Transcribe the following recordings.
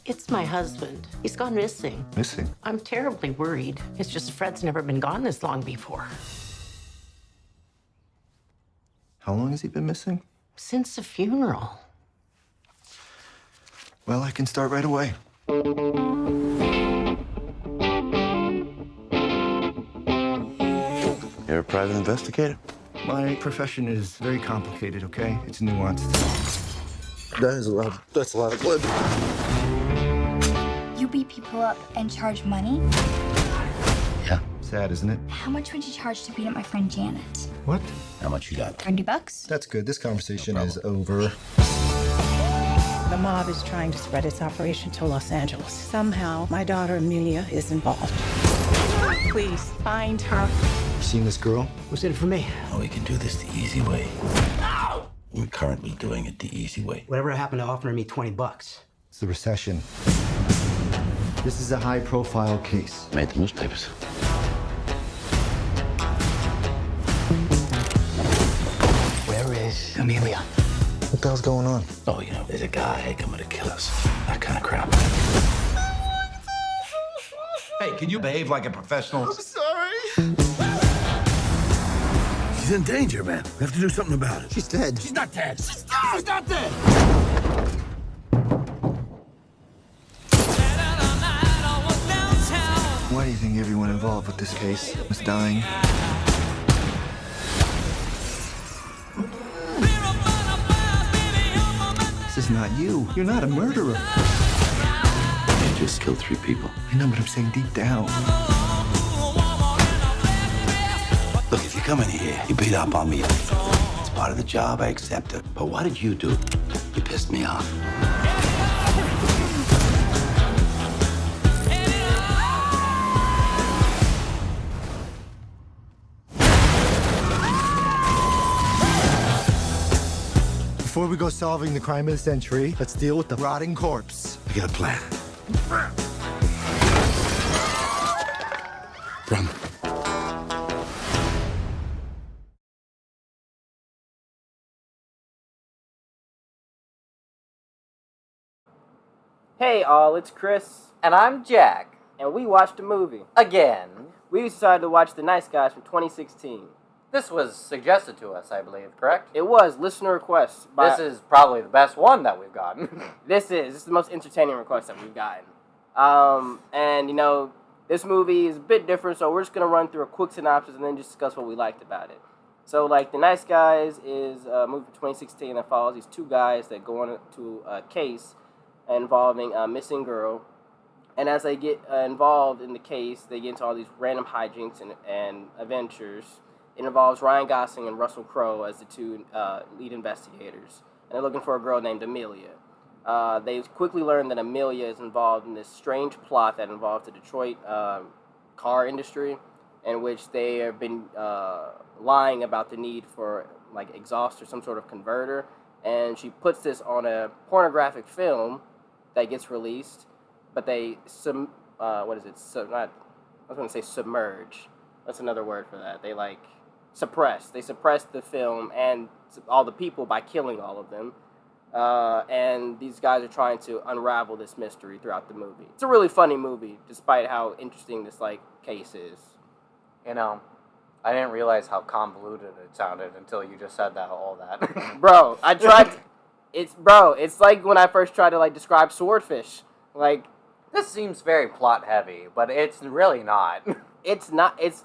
It's my husband. He's gone missing. Missing? I'm terribly worried. It's just Fred's never been gone this long before. How long has he been missing? Since the funeral. Well, I can start right away. You're a private investigator? My profession is very complicated, okay? It's nuanced. That's a lot of blood. You beat people up and charge money? Yeah. Sad, isn't it? How much would you charge to beat up my friend Janet? What? How much you got? $30? That's good. This conversation is over. The mob is trying to spread its operation to Los Angeles. Somehow, my daughter Amelia is involved. Please, find her. Seen this girl? What's in it for me? Oh, we can do this the easy way. We're currently doing it the easy way. Whatever happened to offering me $20? It's the recession. This is a high-profile case. Made the newspapers. Where is Amelia? What the hell's going on? Oh, you know, there's a guy coming to kill us. That kind of crap. Hey, can you behave like a professional? I'm sorry. She's in danger, man. We have to do something about it. She's dead. She's not dead. She's not dead. Why do you think everyone involved with this case is dying? This is not you. You're not a murderer. You just killed 3 people. I know, but I'm saying deep down. Look, if you come in here, you beat up on me. It's part of the job, I accept it. But what did you do? You pissed me off. Before we go solving the crime of the century, let's deal with the rotting corpse. I got a plan. Run. Hey all, it's Chris, And I'm Jack. and we watched a movie. Again. We decided to watch The Nice Guys from 2016. This was suggested to us, I believe, correct? It was listener requests. This is probably the best one that we've gotten. This is the most entertaining request that we've gotten. And you know, this movie is a bit different, so we're just gonna run through a quick synopsis and then just discuss what we liked about it. So, like, The Nice Guys is a movie from 2016 that follows these 2 guys that go on to a case involving a missing girl. And as they get involved in the case, they get into all these random hijinks and adventures. It involves Ryan Gosling and Russell Crowe as the 2 lead investigators. And they're looking for a girl named Amelia. They quickly learn that Amelia is involved in this strange plot that involves the Detroit car industry, in which they have been lying about the need for like exhaust or some sort of converter. And she puts this on a pornographic film that gets released, but they submerge. That's another word for that. They like suppress. They suppress the film and all the people by killing all of them. And these guys are trying to unravel this mystery throughout the movie. It's a really funny movie, despite how interesting this like case is. You know, I didn't realize how convoluted it sounded until you just said all that. Bro, I tried. It's like when I first tried to like describe Swordfish. Like, This seems very plot heavy, but it's really not. it's not. It's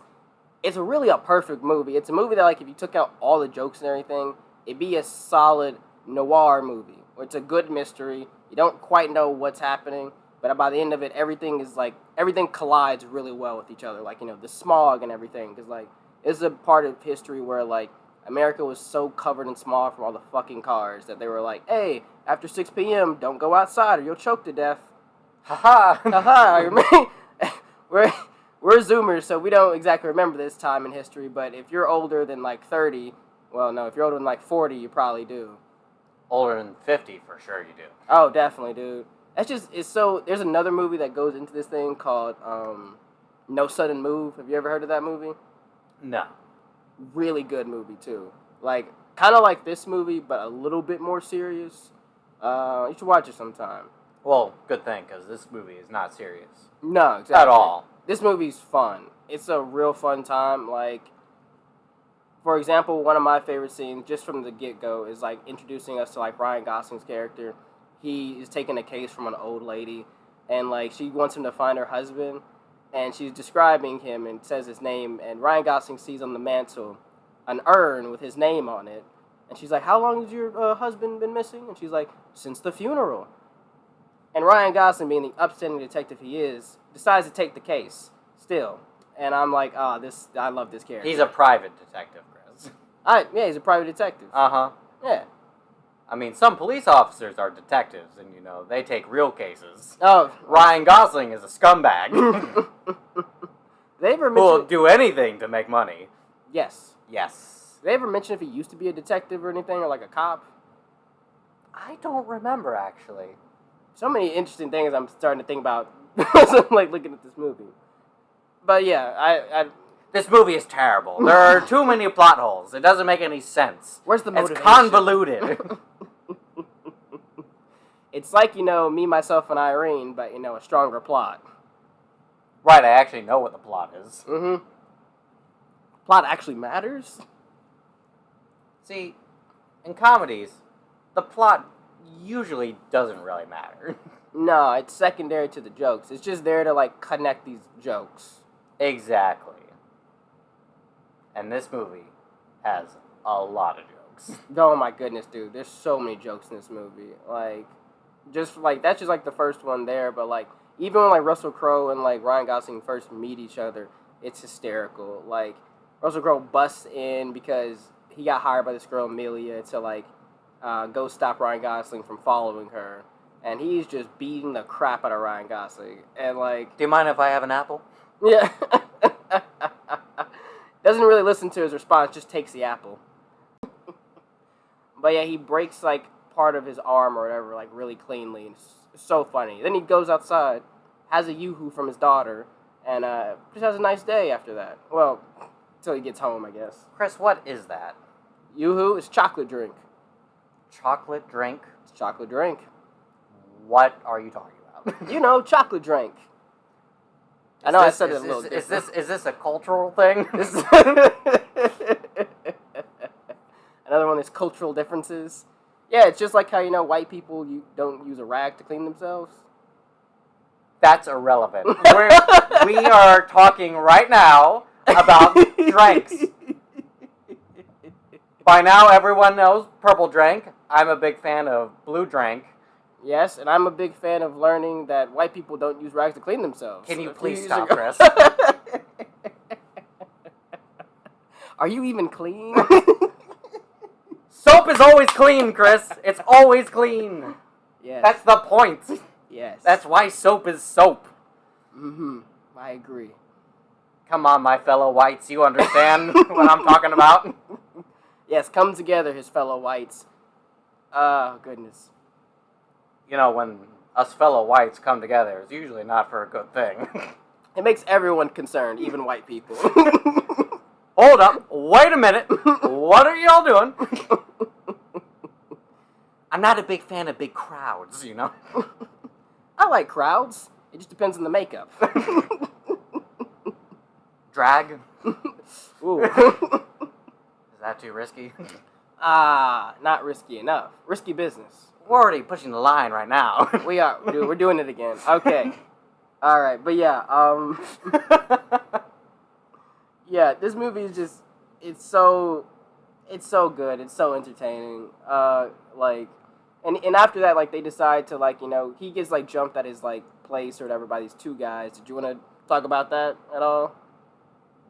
really a perfect movie. It's a movie that like if you took out all the jokes and everything, it'd be a solid noir movie. Where it's a good mystery. You don't quite know what's happening, but by the end of it, everything collides really well with each other. Like, you know, the smog and everything. Because like it's a part of history where like America was so covered in smog from all the fucking cars that they were like, hey, after 6 p.m., don't go outside or you'll choke to death. Haha. Haha. We're Zoomers, so we don't exactly remember this time in history, but if you're older than like 30, well, no, if you're older than like 40, you probably do. Older than 50, for sure you do. Oh, definitely, dude. There's another movie that goes into this thing called No Sudden Move. Have you ever heard of that movie? No. Really good movie, too. Like, kind of like this movie, but a little bit more serious. You should watch it sometime. Well, good thing, because this movie is not serious. No, exactly. At all. This movie's fun. It's a real fun time. Like, for example, one of my favorite scenes, just from the get-go, is, like, introducing us to, like, Ryan Gosling's character. He is taking a case from an old lady, and, like, she wants him to find her husband, and she's describing him and says his name, and Ryan Gosling sees on the mantle an urn with his name on it, and she's like, how long has your husband been missing? And she's like, since the funeral. And Ryan Gosling, being the upstanding detective he is, decides to take the case still. And I'm like, I love this character. He's a private detective, Chris. Yeah, he's a private detective. Uh-huh. Yeah. I mean, some police officers are detectives, and, they take real cases. Oh. Ryan Gosling is a scumbag. They ever Who will mention... do anything to make money. Yes. Yes. Did they ever mention if he used to be a detective or anything, or like a cop? I don't remember, actually. So many interesting things I'm starting to think about as I'm, like, looking at this movie. But, yeah, This movie is terrible. There are too many plot holes. It doesn't make any sense. Where's the motivation? It's convoluted. It's like, Me, Myself, and Irene, but, a stronger plot. Right, I actually know what the plot is. Mm-hmm. Plot actually matters? See, in comedies, the plot usually doesn't really matter. No, it's secondary to the jokes. It's just there to, like, connect these jokes. Exactly. And this movie has a lot of jokes. Oh my goodness, dude. There's so many jokes in this movie. Like, that's just, like, the first one there, but, like, even when, like, Russell Crowe and, like, Ryan Gosling first meet each other, it's hysterical. Like, Russell Crowe busts in because he got hired by this girl, Amelia, to, like, go stop Ryan Gosling from following her. And he's just beating the crap out of Ryan Gosling. And, like... Do you mind if I have an apple? Yeah. Doesn't really listen to his response, just takes the apple. But, yeah, he breaks, like, part of his arm or whatever, like, really cleanly. It's so funny. Then he goes outside, has a yoo-hoo from his daughter, and just has a nice day after that. Well, until he gets home, I guess. Chris, what is that? Yoo-hoo is chocolate drink. Chocolate drink? It's chocolate drink. What are you talking about? Chocolate drink. I know I said it a little different. Is this a cultural thing? Another one is cultural differences. Yeah, it's just like how, white people don't use a rag to clean themselves. That's irrelevant. We are talking right now about drinks. By now, everyone knows purple drink. I'm a big fan of blue drink. Yes, and I'm a big fan of learning that white people don't use rags to clean themselves. Can you please stop, Chris? Are you even clean? Soap is always clean, Chris. It's always clean. Yes. That's the point. Yes. That's why soap is soap. Mm-hmm. I agree. Come on, my fellow whites. You understand what I'm talking about? Yes, come together, his fellow whites. Oh, goodness. When us fellow whites come together, it's usually not for a good thing. It makes everyone concerned, even white people. Hold up. Wait a minute. What are y'all doing? I'm not a big fan of big crowds, I like crowds. It just depends on the makeup. Drag? Ooh. Is that too risky? Not risky enough. Risky business. We're already pushing the line right now. We are, dude. We're doing it again. Okay. All right, but yeah. Yeah, this movie is just. It's so good. It's so entertaining. And after that, like, they decide to, like, he gets, like, jumped at his, like, place or whatever by these two guys. Did you want to talk about that at all?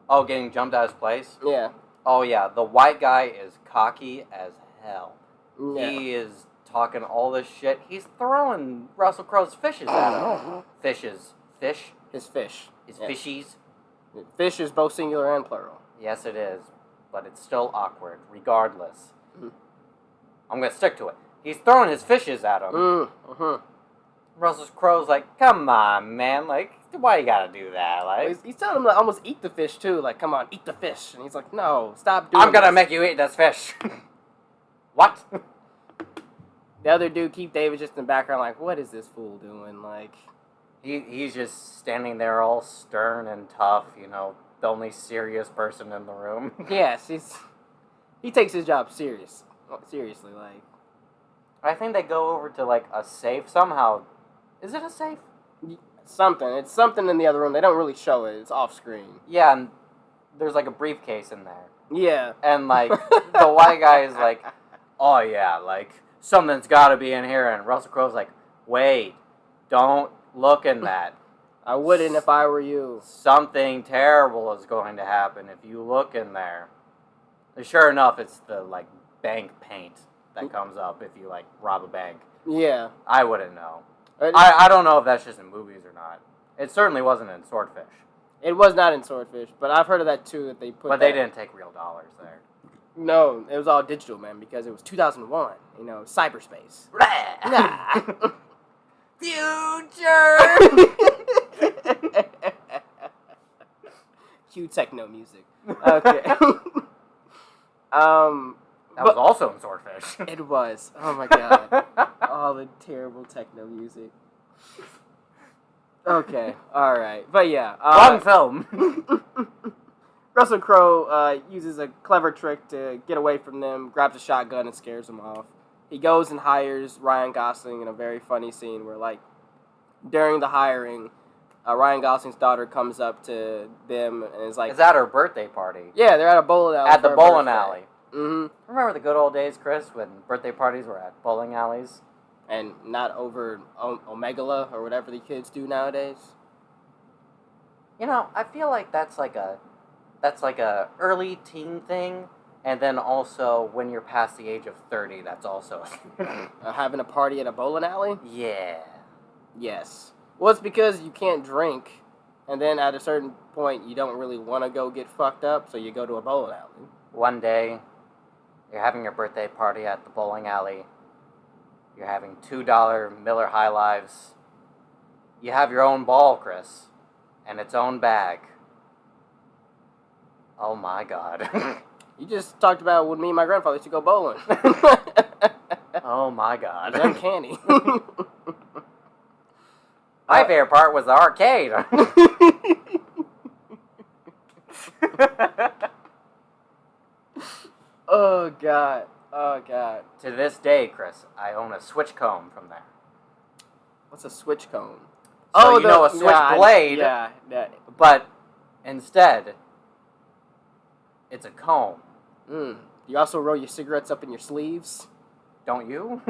Oh, getting jumped at his place? Yeah. Oh yeah, the white guy is cocky as hell. Yeah. He is talking all this shit. He's throwing Russell Crowe's fishes at him. Fishes. Fish? His fish. His Yeah. fishies? Fish is both singular and plural. Yes, it is. But it's still awkward, regardless. Mm-hmm. I'm going to stick to it. He's throwing his fishes at him. Mm-hmm. Russell Crowe's like, come on, man. Like, why you gotta do that? Like, He's telling him to almost eat the fish, too. Like, come on, eat the fish. And he's like, no, stop doing I'm gonna this. make you eat this fish. What? The other dude, Keith David, just in the background, like, what is this fool doing? Like, He's just standing there all stern and tough, you know, the only serious person in the room. yes, he takes his job seriously. Like, I think they go over to, like, a safe somehow. Is it a safe? something. It's something in the other room. They don't really show it. It's off screen. Yeah, and there's, like, a briefcase in there. Yeah. And, like, the white guy is like, oh, yeah, like, something's got to be in here. And Russell Crowe's like, wait, don't look in that. I wouldn't if I were you. Something terrible is going to happen if you look in there. And sure enough, it's the, like, bank paint that comes up if you, like, rob a bank. Yeah. I wouldn't know. I don't know if that's just in movies or not. It certainly wasn't in Swordfish. It was not in Swordfish, but I've heard of that too. That they put. But they didn't take real dollars there. No, it was all digital, man, because it was 2001. You know, cyberspace. Future. Cue techno music. Okay. That was also in Swordfish. It was. Oh my god. All the terrible techno music. Okay, alright. But yeah. Wrong film. Russell Crowe uses a clever trick to get away from them, grabs a shotgun and scares them off. He goes and hires Ryan Gosling in a very funny scene where, like, during the hiring, Ryan Gosling's daughter comes up to them and is like... It's at her birthday party. Yeah, they're at a bowling alley. At the bowling alley. Mm-hmm. Remember the good old days, Chris, when birthday parties were at bowling alleys? And not over Omegala or whatever the kids do nowadays. You know, I feel like that's like a early teen thing, and then also when you're past the age of 30, that's also having a party at a bowling alley? Yeah. Yes. Well, it's because you can't drink, and then at a certain point, you don't really want to go get fucked up, so you go to a bowling alley. One day, you're having your birthday party at the bowling alley. You're having $2 Miller High Lives. You have your own ball, Chris, and its own bag. Oh my god. You just talked about when me and my grandfather used to go bowling. Oh my god. It's uncanny. My favorite part was the arcade. Oh god. Oh god. To this day, Chris, I own a switch comb from there. What's a switch cone? So you know a switchblade. Yeah. But instead, it's a comb. You also roll your cigarettes up in your sleeves? Don't you?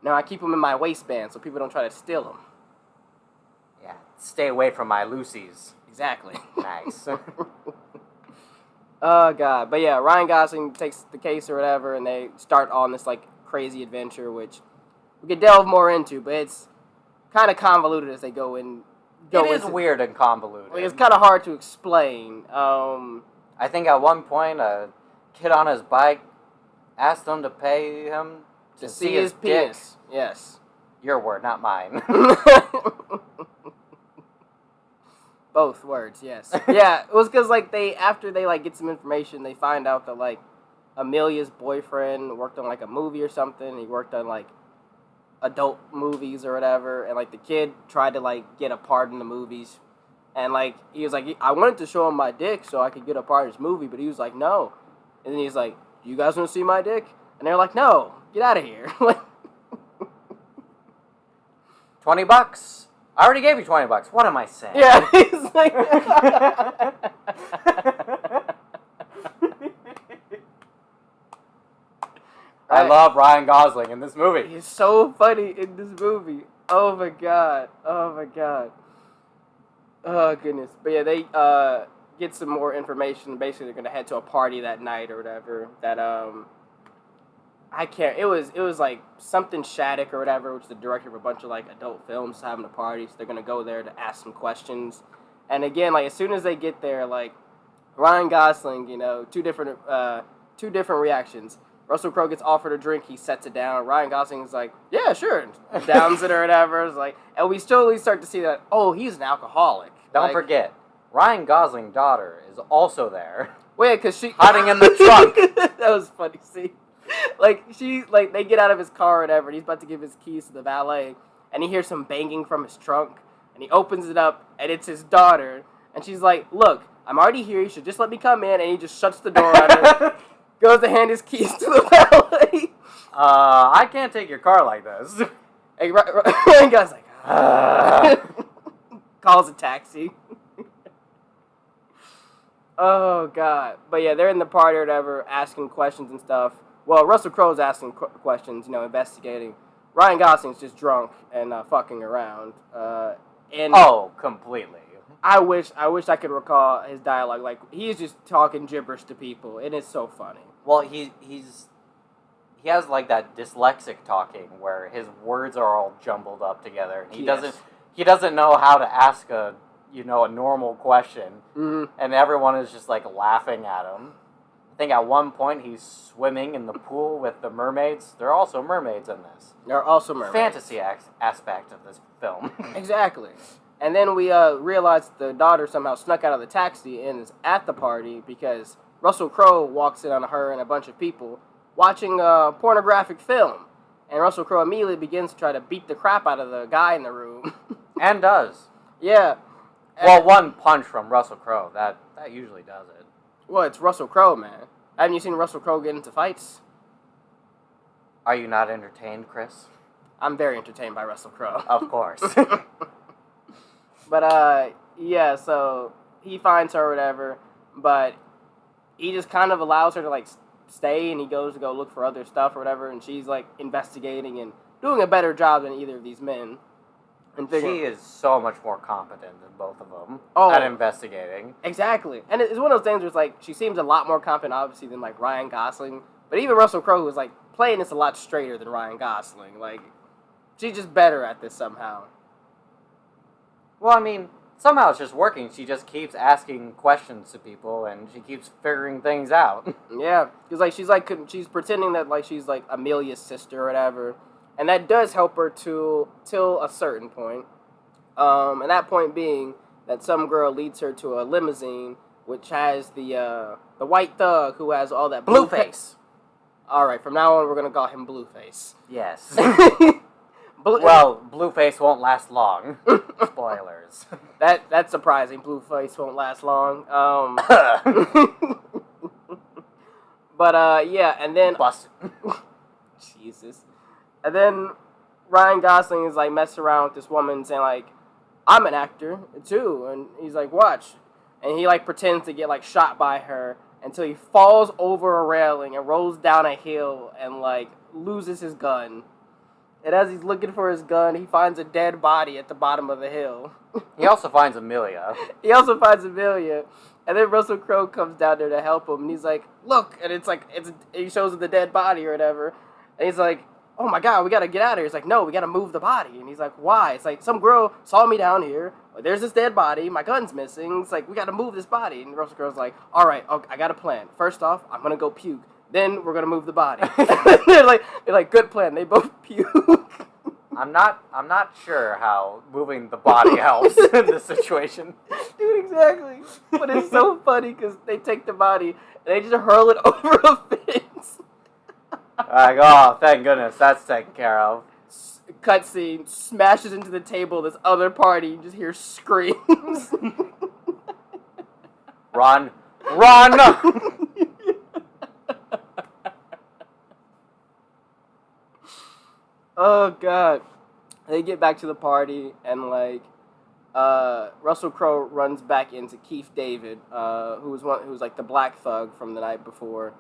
No, I keep them in my waistband so people don't try to steal them. Yeah, stay away from my Lucy's. Exactly. Nice. Oh, God. But yeah, Ryan Gosling takes the case or whatever, and they start on this, like, crazy adventure, which we could delve more into, but it's kind of convoluted as they go in. It is weird and convoluted. Like, it's kind of hard to explain. I think at one point, a kid on his bike asked them to pay him to see his penis. Dick. Yes. Your word, not mine. Both words, yes. Yeah, it was because, like, after they, like, get some information, they find out that, like, Amelia's boyfriend worked on, like, a movie or something. He worked on, like, adult movies or whatever, and, like, the kid tried to, like, get a part in the movies, and, like, he was like, I wanted to show him my dick so I could get a part in his movie, but he was like, no. And then he's like, you guys want to see my dick? And they're like, no, get out of here. Like, $20. I already gave you $20. What am I saying? yeah, he's like... I love Ryan Gosling in this movie. He's so funny in this movie. Oh my god. Oh my god. Oh goodness. But yeah, they get some more information. Basically, they're gonna head to a party that night or whatever. That I can't. It was like something Shattuck or whatever, which is the director of a bunch of like adult films, having a party. So they're gonna go there to ask some questions. And again, like as soon as they get there, like Ryan Gosling, you know, two different reactions. Russell Crowe gets offered a drink, he sets it down. Ryan Gosling's like, yeah, sure, downs it or whatever. It's like, and we slowly start to see that, oh, he's an alcoholic. Don't like, forget, Ryan Gosling's daughter is also there. Well, yeah, because she hiding in the trunk. That was funny. See, like they get out of his car or whatever, and he's about to give his keys to the valet, and he hears some banging from his trunk, and he opens it up, and it's his daughter, and she's like, "Look, I'm already here. You should just let me come in," and he just shuts the door on her, goes to hand his keys to the valet. I can't take your car like this. And Ryan Gosling's like, calls a taxi. Oh, God. But, yeah, they're in the party or whatever, asking questions and stuff. Well, Russell Crowe's asking questions, investigating. Ryan Gosling's just drunk and fucking around. And Completely. I wish I could recall his dialogue. Like, he's just talking gibberish to people, and it's so funny. Well, he has like that dyslexic talking where his words are all jumbled up together, and he doesn't know how to ask a normal question, and everyone is just like laughing at him. I think at one point he's swimming in the pool with the mermaids. There are also mermaids in this. There are also mermaids. Fantasy aspect of this film. Exactly. And then we realized the daughter somehow snuck out of the taxi and is at the party because Russell Crowe walks in on her and a bunch of people watching a pornographic film. And Russell Crowe immediately begins to try to beat the crap out of the guy in the room. And does. Yeah. Well, one punch from Russell Crowe, that usually does it. Well, it's Russell Crowe, man. Haven't you seen Russell Crowe get into fights? Are you not entertained, Chris? I'm very entertained by Russell Crowe. Of course. But, yeah, so he finds her or whatever, but he just kind of allows her to, like, stay, and he goes to go look for other stuff or whatever, and she's, like, investigating and doing a better job than either of these men. And she is so much more competent than both of them at investigating. Exactly. And it's one of those things where it's, like, she seems a lot more competent, obviously, than, like, Ryan Gosling, but even Russell Crowe was, like, playing this a lot straighter than Ryan Gosling. Like, she's just better at this somehow. Well, I mean, somehow it's just working. She just keeps asking questions to people, and she keeps figuring things out. Yeah, because she's pretending that like she's like Amelia's sister or whatever, and that does help her till a certain point. And that point being that some girl leads her to a limousine which has the white thug who has all that Blueface. All right, from now on we're gonna call him Blueface. Yes. Well, Blueface won't last long. Spoilers. That's surprising. Blueface won't last long. But yeah, and then Busted. Jesus. And then Ryan Gosling is like messing around with this woman saying like, I'm an actor too, and he's like, watch. And he like pretends to get like shot by her until he falls over a railing and rolls down a hill and like loses his gun. And as he's looking for his gun, he finds a dead body at the bottom of the hill. He also finds Amelia. And then Russell Crowe comes down there to help him, and he's like, look, and he shows him the dead body or whatever, and he's like, oh my God, we gotta get out of here. He's like, no, we gotta move the body. And he's like, why? It's like, some girl saw me down here, there's this dead body, my gun's missing, it's like, we gotta move this body. And Russell Crowe's like, all right, okay, I got a plan. First off, I'm gonna go puke. Then we're gonna move the body. they're like, good plan. They both puke. I'm not sure how moving the body helps in this situation. Dude, exactly. But it's so funny because they take the body and they just hurl it over a fence. Like, oh, thank goodness, that's taken care of. Cutscene, smashes into the table. This other party, you just hear screams. Run! Oh God. They get back to the party and like Russell Crowe runs back into Keith David, who was like the black thug from the night before,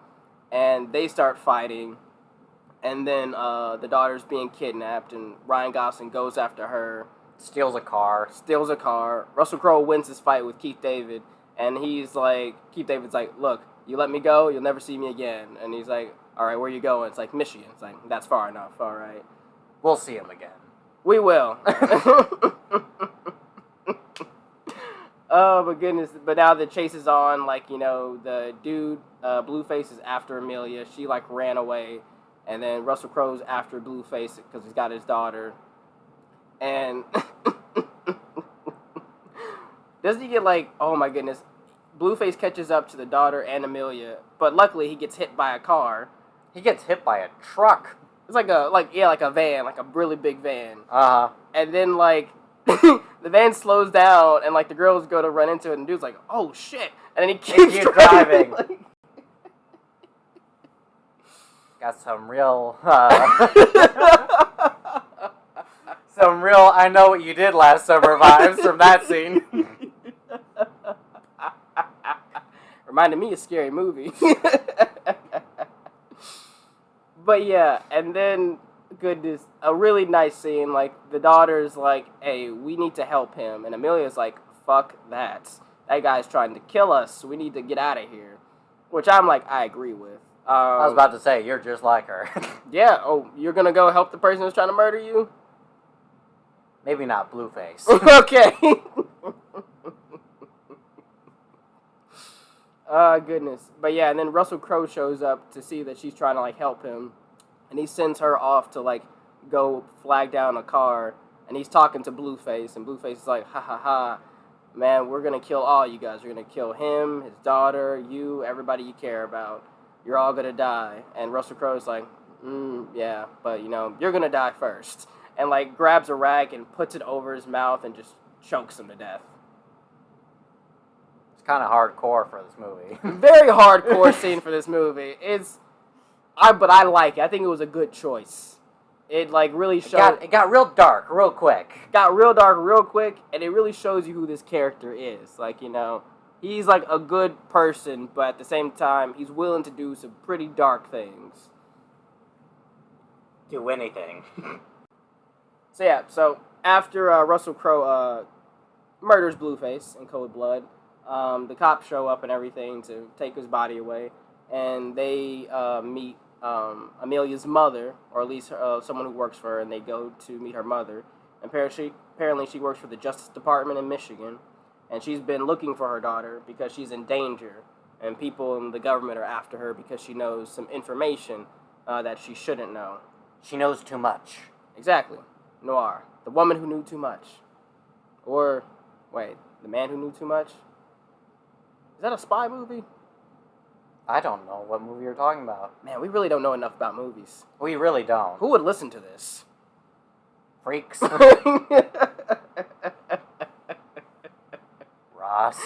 and they start fighting, and then the daughter's being kidnapped, and Ryan Gosling goes after her, steals a car. Russell Crowe wins his fight with Keith David, and Keith David's like, look, you let me go, you'll never see me again. And he's like, all right, where you going? It's like, Michigan. It's like, that's far enough, all right. We'll see him again. We will. Oh my goodness! But now the chase is on. Like, the dude, Blueface, is after Amelia. She like ran away, and then Russell Crowe's after Blueface because he's got his daughter. And doesn't he get like, oh my goodness, Blueface catches up to the daughter and Amelia, but luckily he gets hit by a car. He gets hit by a truck. It's like a van, like a really big van. Uh-huh. And then like the van slows down, and like the girls go to run into it, and dude's like, "Oh shit!" And then he keeps driving. Got some real, some real. I know what you did last summer vibes from that scene. Reminded me of a scary movie. But yeah, and then, goodness, a really nice scene. Like, the daughter's like, hey, we need to help him. And Amelia's like, fuck that. That guy's trying to kill us, so we need to get out of here. Which I'm like, I agree with. I was about to say, you're just like her. Yeah, oh, you're gonna go help the person who's trying to murder you? Maybe not Blueface. Okay. Goodness. But yeah, and then Russell Crowe shows up to see that she's trying to, like, help him. And he sends her off to, like, go flag down a car. And he's talking to Blueface. And Blueface is like, ha ha ha. Man, we're going to kill all you guys. We're going to kill him, his daughter, you, everybody you care about. You're all going to die. And Russell Crowe's like, yeah, but, you know, you're going to die first. And, like, grabs a rag and puts it over his mouth and just chokes him to death. It's kind of hardcore for this movie. Very hardcore scene for this movie. But I like it. I think it was a good choice. It like really showed. It got real dark real quick. Got real dark real quick, and it really shows you who this character is. Like, you know, he's like a good person, but at the same time, he's willing to do some pretty dark things. Do anything. So yeah, so after Russell Crowe murders Blueface in cold blood. The cops show up and everything to take his body away, and they meet Amelia's mother, or at least someone who works for her, and they go to meet her mother. And apparently she works for the Justice Department in Michigan, and she's been looking for her daughter because she's in danger, and people in the government are after her because she knows some information that she shouldn't know. She knows too much. Exactly. Noir. The woman who knew too much. Or, wait, the man who knew too much? Is that a spy movie? I don't know what movie you're talking about. Man, we really don't know enough about movies. We really don't. Who would listen to this? Freaks. Ross.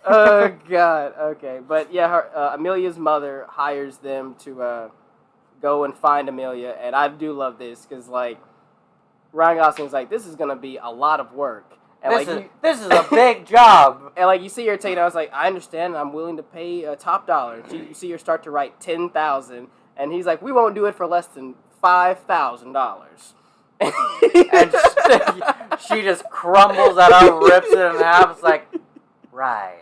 Oh, God. Okay. But, yeah, Amelia's mother hires them to go and find Amelia. And I do love this because, like, Ryan Gosling's like, this is going to be a lot of work. And this is a big job. And like you see her take it, I was like, I understand. I'm willing to pay top dollar. You see her start to write $10,000, and he's like, we won't do it for less than $5,000. And she just crumbles that up, rips it in half. It's like, right,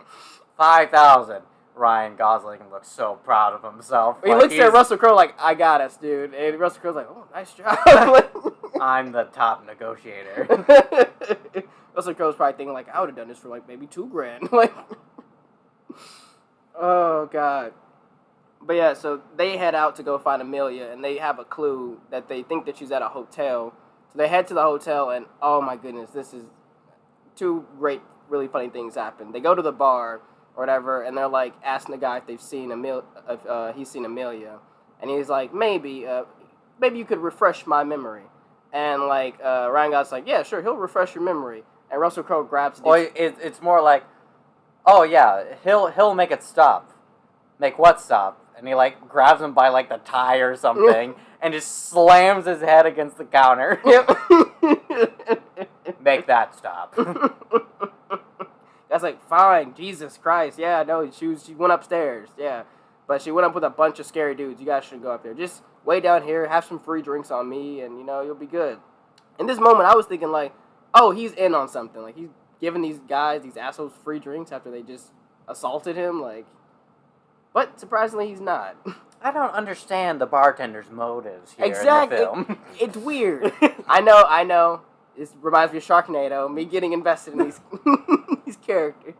5,000. Ryan Gosling looks so proud of himself. He looks at Russell Crowe like, I got us, dude. And Russell Crowe's like, oh, nice job. I'm the top negotiator. Russell Crowe's probably thinking, like, I would have done this for, like, maybe $2,000. Like, oh, God. But, yeah, so they head out to go find Amelia, and they have a clue that they think that she's at a hotel. So they head to the hotel, and, oh, my goodness, this is two great, really funny things happen. They go to the bar or whatever, and they're, like, asking the guy if they've seen he's seen Amelia. And he's like, maybe you could refresh my memory. And, like, Ryan Gosling's like, yeah, sure, he'll refresh your memory. And Russell Crowe grabs... Well, it's more like, oh, yeah, he'll make it stop. Make what stop? And he, like, grabs him by, like, the tie or something, and just slams his head against the counter. Yep. Make that stop. That's like, fine, Jesus Christ, yeah, no, she went upstairs, yeah. But she went up with a bunch of scary dudes. You guys shouldn't go up there. Just wait down here, have some free drinks on me, and, you know, you'll be good. In this moment, I was thinking, like, oh, he's in on something. Like, he's giving these guys, these assholes, free drinks after they just assaulted him, like... But, surprisingly, he's not. I don't understand the bartender's motives here exactly. in the film. It's weird. I know. This reminds me of Sharknado, me getting invested in these these characters.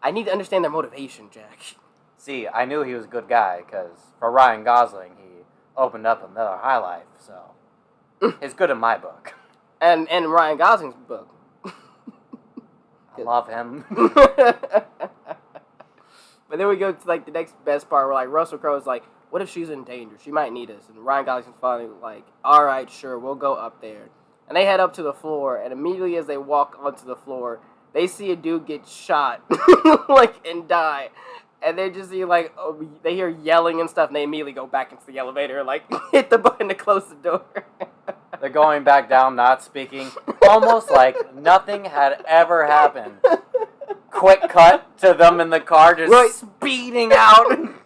I need to understand their motivation, Jack. See, I knew he was a good guy, because for Ryan Gosling, he opened up a Miller High Life, so it's good in my book. And Ryan Gosling's book. I love him. But then we go to like the next best part where like Russell Crowe's like, what if she's in danger? She might need us. And Ryan Gosling's finally like, all right, sure, we'll go up there. And they head up to the floor, and immediately as they walk onto the floor, they see a dude get shot, like, and die. And they just see, like, they hear yelling and stuff, and they immediately go back into the elevator and, like, hit the button to close the door. They're going back down, not speaking, almost like nothing had ever happened. Quick cut to them in the car, just speeding out.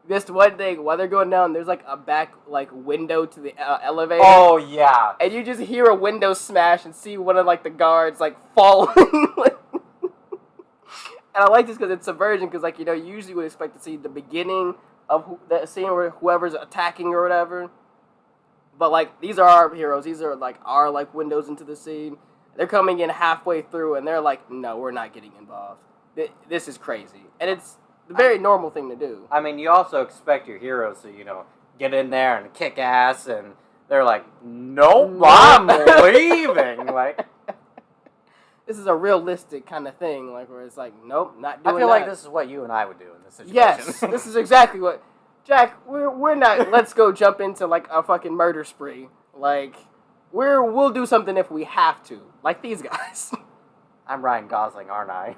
Just one thing, while they're going down, there's, like, a back, like, window to the elevator. Oh, yeah. And you just hear a window smash and see one of, like, the guards, like, falling. And I like this because it's subversion, because, like, you know, you usually would expect to see the beginning of the scene where whoever's attacking or whatever. But, like, these are our heroes. These are, like, our, like, windows into the scene. They're coming in halfway through, and they're like, no, we're not getting involved. This is crazy. And it's a very normal thing to do. I mean, you also expect your heroes to, you know, get in there and kick ass, and they're like, nope, I'm leaving. Like, this is a realistic kind of thing, like, where it's like, nope, not doing that. I feel like this is what you and I would do in this situation. Yes, this is exactly what... Jack, we're not, let's go jump into, like, a fucking murder spree. Like, we'll do something if we have to. Like these guys. I'm Ryan Gosling, aren't I?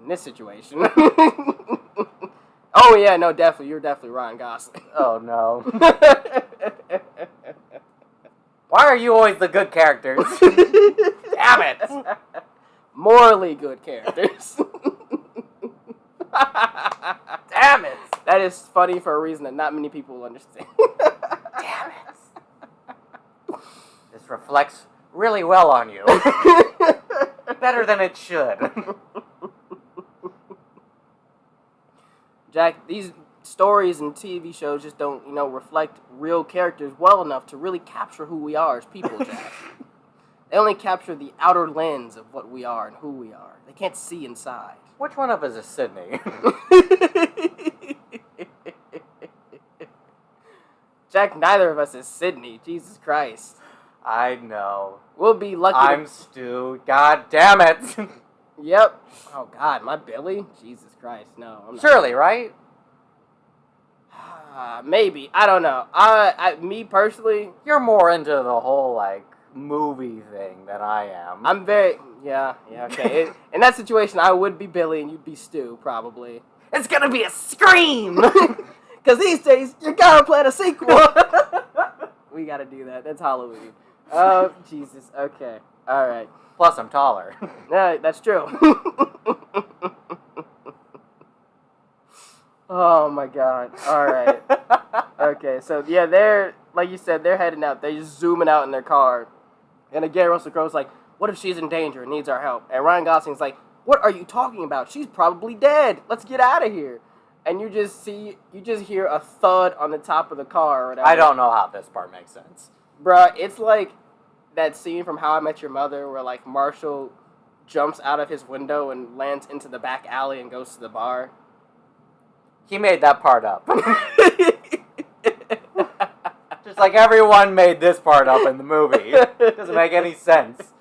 In this situation. Oh, yeah, no, definitely. You're definitely Ryan Gosling. Oh, no. Why are you always the good characters? Damn it! Morally good characters. Damn it! That is funny for a reason that not many people will understand. Damn it! This reflects really well on you. Better than it should. Jack, these stories and TV shows just don't, you know, reflect real characters well enough to really capture who we are as people, Jack. They only capture the outer lens of what we are and who we are. They can't see inside. Which one of us is Sydney? Jack, neither of us is Sydney. Jesus Christ. I know. We'll be lucky. I'm Stu. God damn it. Yep. Oh, God, am I Billy? Jesus Christ, no. I'm not. Surely, right? Maybe. I don't know. Me personally... You're more into the whole, like, movie thing than I am. I'm very... Yeah, okay. In that situation, I would be Billy and you'd be Stu, probably. It's gonna be a scream! Because these days, you gotta plan a sequel! We gotta do that. That's Halloween. Oh, Jesus. Okay. Alright. Plus, I'm taller. Yeah, that's true. Oh, my God. Alright. Okay, so, yeah, they're... Like you said, they're heading out. They're just zooming out in their car. And again, Russell Crowe's like, what if she's in danger and needs our help? And Ryan Gosling's like, what are you talking about? She's probably dead. Let's get out of here. And you just hear a thud on the top of the car or whatever. I don't know how this part makes sense. Bruh, it's like that scene from How I Met Your Mother where, like, Marshall jumps out of his window and lands into the back alley and goes to the bar. He made that part up. Just like everyone made this part up in the movie. It doesn't make any sense.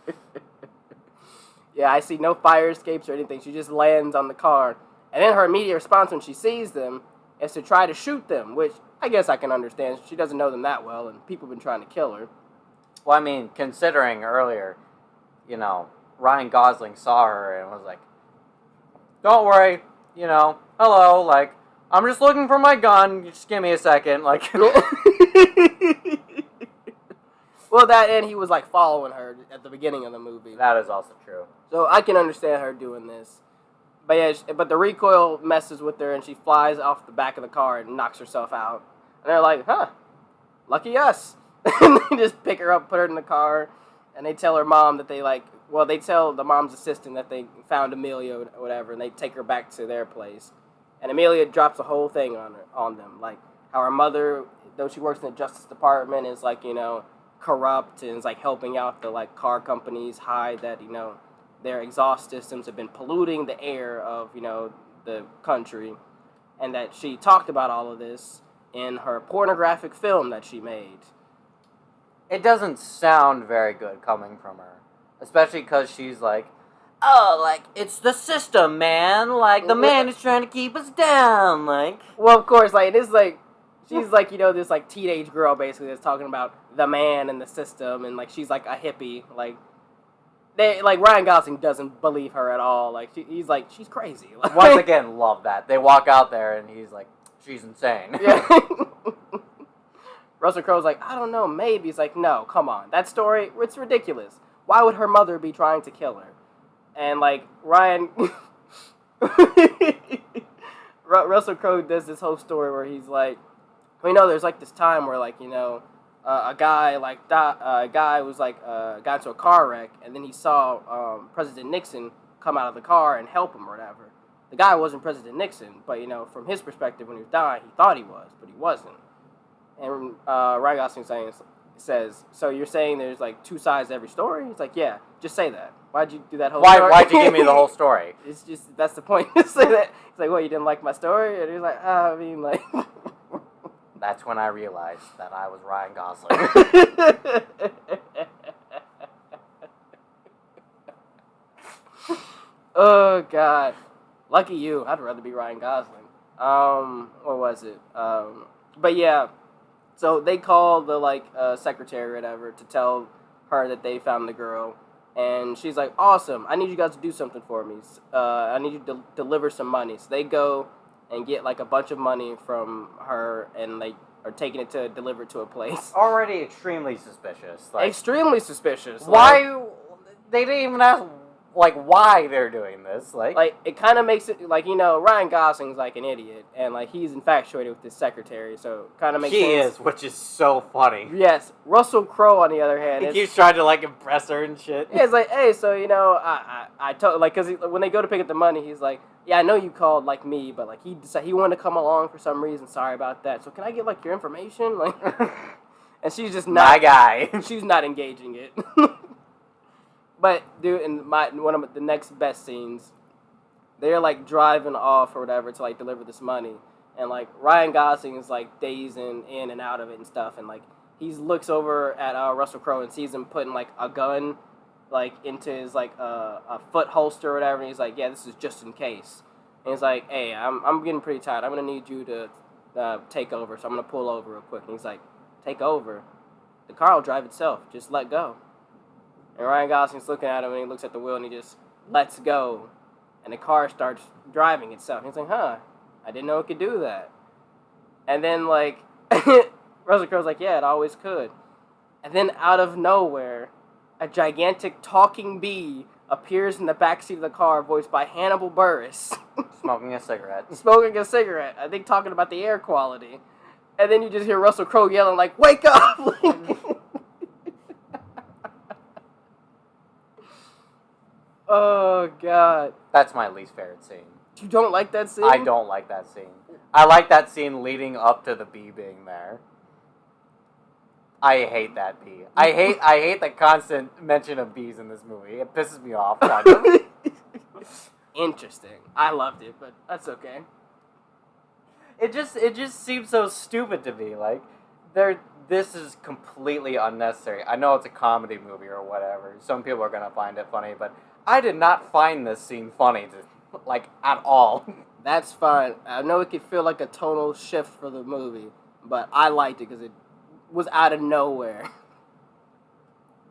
Yeah, I see no fire escapes or anything. She just lands on the car. And then her immediate response when she sees them is to try to shoot them, which I guess I can understand. She doesn't know them that well, and people have been trying to kill her. Well, I mean, considering earlier, you know, Ryan Gosling saw her and was like, don't worry, you know, hello, like, I'm just looking for my gun, just give me a second, like... Well, that and he was, like, following her at the beginning of the movie. That is also true. So I can understand her doing this. But yeah, but the recoil messes with her and she flies off the back of the car and knocks herself out. And they're like, huh, lucky us. And they just pick her up, put her in the car, and they tell her mom that they they tell the mom's assistant that they found Amelia or whatever, and they take her back to their place. And Amelia drops the whole thing on them, like how her mother, though she works in the Justice Department, is like, you know, corrupt and is like helping out the like car companies hide that, you know, their exhaust systems have been polluting the air of, you know, the country, and that she talked about all of this in her pornographic film that she made. It doesn't sound very good coming from her. Especially because she's like, oh, like, it's the system, man. Like, the man is trying to keep us down. Like, well, of course, like, it is like, she's like, you know, this like teenage girl basically that's talking about the man and the system, and like she's like a hippie. Like, Ryan Gosling doesn't believe her at all. Like, he's like, she's crazy. Like, once again, love that. They walk out there and he's like, she's insane. Yeah. Russell Crowe's like, I don't know, maybe. He's like, no, come on. That story, it's ridiculous. Why would her mother be trying to kill her? And, like, Ryan... Russell Crowe does this whole story where he's like, well, you know, there's, like, this time where, like, you know, a guy, like, was, like, got into a car wreck, and then he saw President Nixon come out of the car and help him or whatever. The guy wasn't President Nixon, but, you know, from his perspective, when he was dying, he thought he was, but he wasn't. And Ryan Gosling says, so you're saying there's, like, two sides to every story? He's like, yeah, just say that. Why'd you do that whole story? Why'd you give me the whole story? It's just, that's the point. Say that. He's like, what, you didn't like my story? And he's like, I mean, like... That's when I realized that I was Ryan Gosling. Oh, God. Lucky you. I'd rather be Ryan Gosling. What was it? But yeah, so they call the, like, secretary or whatever to tell her that they found the girl. And she's like, awesome, I need you guys to do something for me. I need you to deliver some money. So they go and get, like, a bunch of money from her, and they are taking it to deliver it to a place. Already extremely suspicious. Like, extremely suspicious. Why? Like, they didn't even ask, like, why they're doing this. Like it kind of makes it, like, you know, Ryan Gosling's, like, an idiot, and, like, he's infatuated with this secretary, so it kind of makes sense. He is, which is so funny. Yes. Russell Crowe, on the other hand, he keeps trying to, like, impress her and shit. Yeah, it's like, hey, so, you know, I told, like, because when they go to pick up the money, he's like, yeah, I know you called, like, me, but, like, he decided he wanted to come along for some reason. Sorry about that. So can I get, like, your information? Like, and she's just not. My guy. She's not engaging it. But, dude, in one of the next best scenes, they're, like, driving off or whatever to, like, deliver this money. And, like, Ryan Gosling is, like, dazing in and out of it and stuff. And, like, he looks over at Russell Crowe and sees him putting, like, a gun, like, into his, like, a foot holster or whatever. And he's like, yeah, this is just in case. And he's like, hey, I'm getting pretty tired. I'm going to need you to take over. So I'm going to pull over real quick. And he's like, take over? The car will drive itself. Just let go. And Ryan Gosling's looking at him, and he looks at the wheel, and he just lets go. And the car starts driving itself. And he's like, huh, I didn't know it could do that. And then, like, Russell Crowe's like, yeah, it always could. And then out of nowhere, a gigantic talking bee appears in the backseat of the car, voiced by Hannibal Buress. Smoking a cigarette. Smoking a cigarette. I think talking about the air quality. And then you just hear Russell Crowe yelling, like, wake up! Oh, God. That's my least favorite scene. You don't like that scene? I don't like that scene. I like that scene leading up to the bee being there. I hate that bee. I hate the constant mention of bees in this movie. It pisses me off. Kind of. Interesting. I loved it, but that's okay. It just seems so stupid to me. Like, this is completely unnecessary. I know it's a comedy movie or whatever. Some people are gonna find it funny, but I did not find this scene funny, like, at all. That's fine. I know it could feel like a tonal shift for the movie, but I liked it because it was out of nowhere.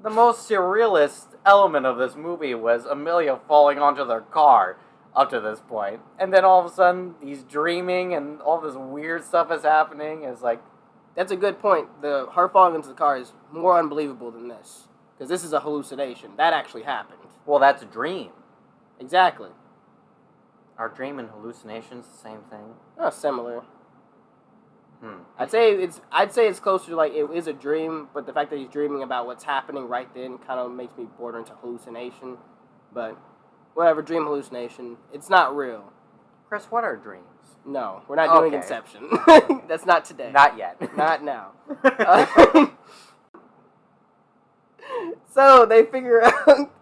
The most surrealist element of this movie was Amelia falling onto their car up to this point. And then all of a sudden, he's dreaming and all this weird stuff is happening. It's like... That's a good point. Her falling into the car is more unbelievable than this. Because this is a hallucination. That actually happened. Well, that's a dream. Exactly. Are dream and hallucinations the same thing? Oh, similar. I'd say it's closer to, like, it is a dream, but the fact that he's dreaming about what's happening right then kind of makes me border into hallucination. But whatever, dream hallucination. It's not real. Chris, what are dreams? No, we're not doing Inception. That's not today. Not yet. Not now. So they figure out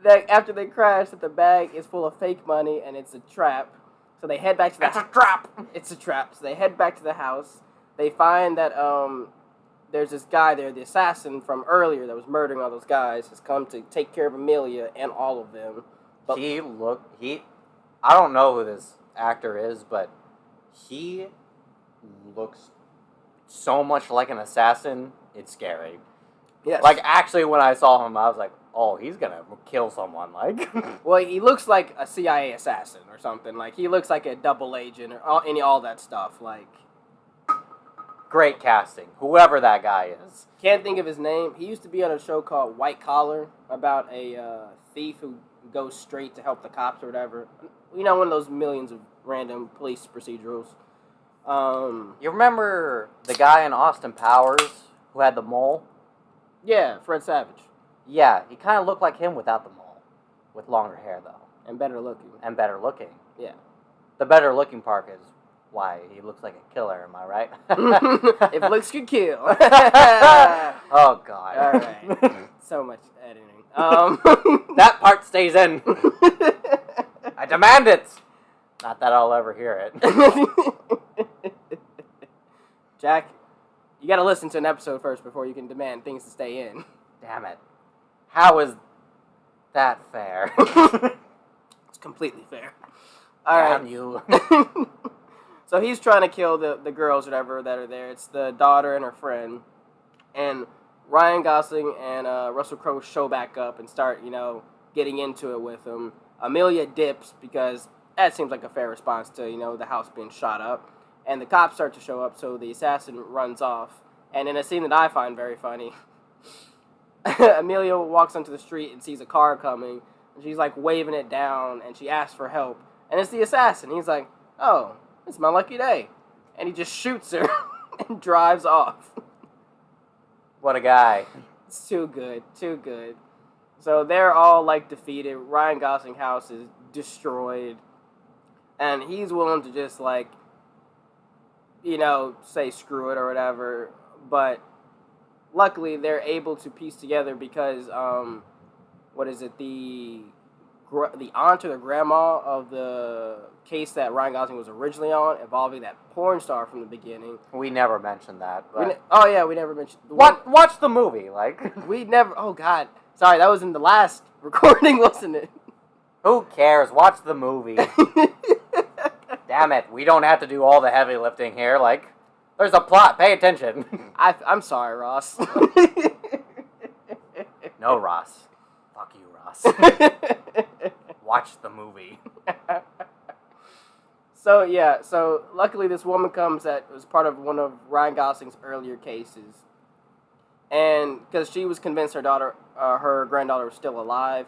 that after they crash, that the bag is full of fake money and it's a trap. So they head back to the... It's a trap! It's a trap. So they head back to the house. They find that there's this guy there, the assassin from earlier that was murdering all those guys, has come to take care of Amelia and all of them. But I don't know who this actor is, but he looks so much like an assassin, it's scary. yes. Like, actually, when I saw him, I was like, oh, he's gonna kill someone, like. Well, he looks like a CIA assassin or something. Like, he looks like a double agent or all that stuff. Like, Great casting, whoever that guy is. can't think of his name. He used to be on a show called White Collar about a thief who goes straight to help the cops or whatever. You know, one of those millions of random police procedurals. You remember the guy in Austin Powers who had the mole? Yeah, Fred Savage. Yeah, he kind of looked like him without the mole. With longer hair, though. And better looking. And better looking. Yeah. The better looking part is why he looks like a killer, am I right? If looks could kill. Oh, God. All right. So much editing. That part stays in. I demand it. Not that I'll ever hear it. Jack, you gotta listen to an episode first before you can demand things to stay in. Damn it. How is that fair? It's completely fair. All right. Damn you. So he's trying to kill the girls, whatever, that are there. It's the daughter and her friend. And Ryan Gosling and Russell Crowe show back up and start, getting into it with him. Amelia dips because that seems like a fair response to, the house being shot up. And the cops start to show up, so the assassin runs off. And in a scene that I find very funny, Amelia walks onto the street and sees a car coming. And she's, waving it down, and she asks for help. And it's the assassin. He's like, oh, it's my lucky day. And he just shoots her and drives off. What a guy. It's too good. Too good. So they're all, defeated. Ryan Gosling's house is destroyed. And he's willing to just, say screw it or whatever. But luckily they're able to piece together because, the aunt or the grandma of the case that Ryan Gosling was originally on, involving that porn star from the beginning. We never mentioned that. But We never mentioned. Watch the movie, We never. Oh God, sorry, that was in the last recording, wasn't it? Who cares? Watch the movie. Damn it, we don't have to do all the heavy lifting here. There's a plot. Pay attention. I'm sorry, Ross. No, Ross. Fuck you, Ross. Watch the movie. So luckily this woman comes that was part of one of Ryan Gosling's earlier cases. And because she was convinced her granddaughter was still alive,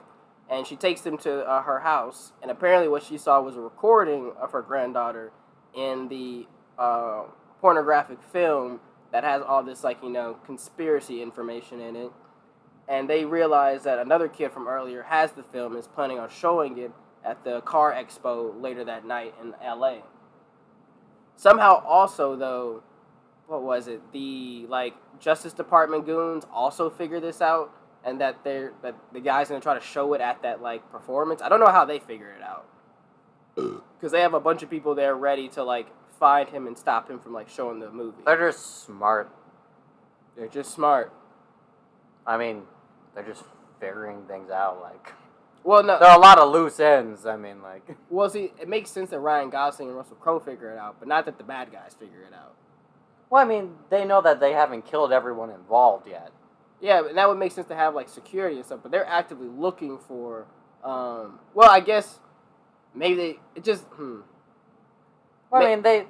and she takes them to her house, and apparently what she saw was a recording of her granddaughter in the pornographic film that has all this conspiracy information in it. And they realize that another kid from earlier has the film and is planning on showing it at the car expo later that night in LA. Somehow also, though, what was it? The Justice Department goons also figure this out, and that the guy's gonna try to show it at that performance. I don't know how they figure it out, because they have a bunch of people there ready to find him and stop him from showing the movie. They're just smart. They're just smart. I mean, they're just figuring things out, Well, no. There are a lot of loose ends, Well, see, it makes sense that Ryan Gosling and Russell Crowe figure it out, but not that the bad guys figure it out. Well, I mean, they know that they haven't killed everyone involved yet. Yeah, but that would make sense to have, security and stuff, but they're actively looking for, well, I guess, maybe it just, Well, I mean, they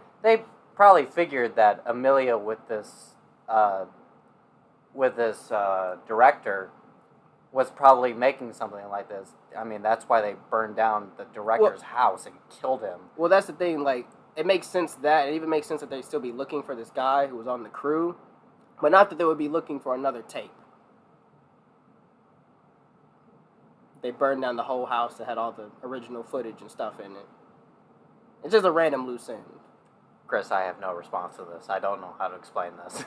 probably figured that Amelia with this director was probably making something like this. I mean, that's why they burned down the director's house and killed him. Well, that's the thing, it makes sense that, it even makes sense that they'd still be looking for this guy who was on the crew, but not that they would be looking for another tape. They burned down the whole house that had all the original footage and stuff in it. It's just a random loose end. Chris, I have no response to this. I don't know how to explain this.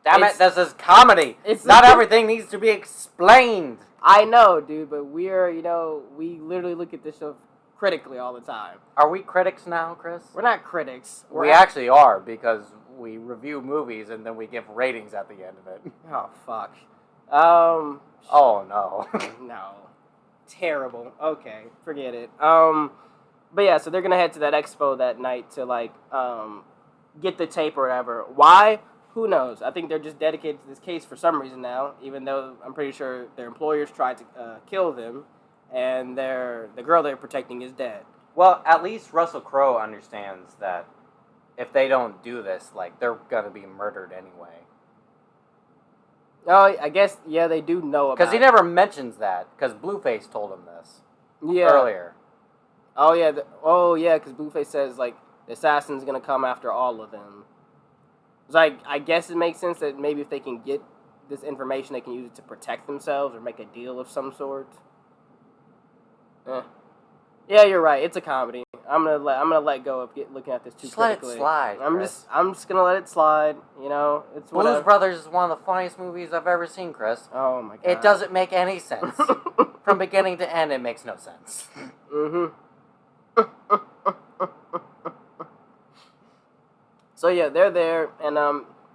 Damn it, this is comedy. Not everything needs to be explained. I know, dude, but we literally look at this show critically all the time. Are we critics now, Chris? We're not critics. We actually are, because we review movies and then we give ratings at the end of it. Oh fuck. Oh no. No. Terrible. Okay, forget it. But yeah, so they're gonna head to that expo that night to like get the tape or whatever. Why? Who knows? I think they're just dedicated to this case for some reason now, even though I'm pretty sure their employers tried to kill them, and the girl they're protecting is dead. Well, at least Russell Crowe understands that if they don't do this, like, they're gonna be murdered anyway. Oh, I guess, yeah, they do know about it. Because he never mentions that, because Blueface told him this earlier. Oh, yeah, because Blueface says, like, the assassin's gonna come after all of them. So I guess it makes sense that maybe if they can get this information, they can use it to protect themselves or make a deal of some sort. Yeah, you're right. It's a comedy. I'm gonna let go of looking at this too critically. Let it slide. I'm just gonna let it slide. You know, it's Blues Brothers is one of the funniest movies I've ever seen, Chris. Oh my god. It doesn't make any sense. From beginning to end, it makes no sense. So yeah, they're there, and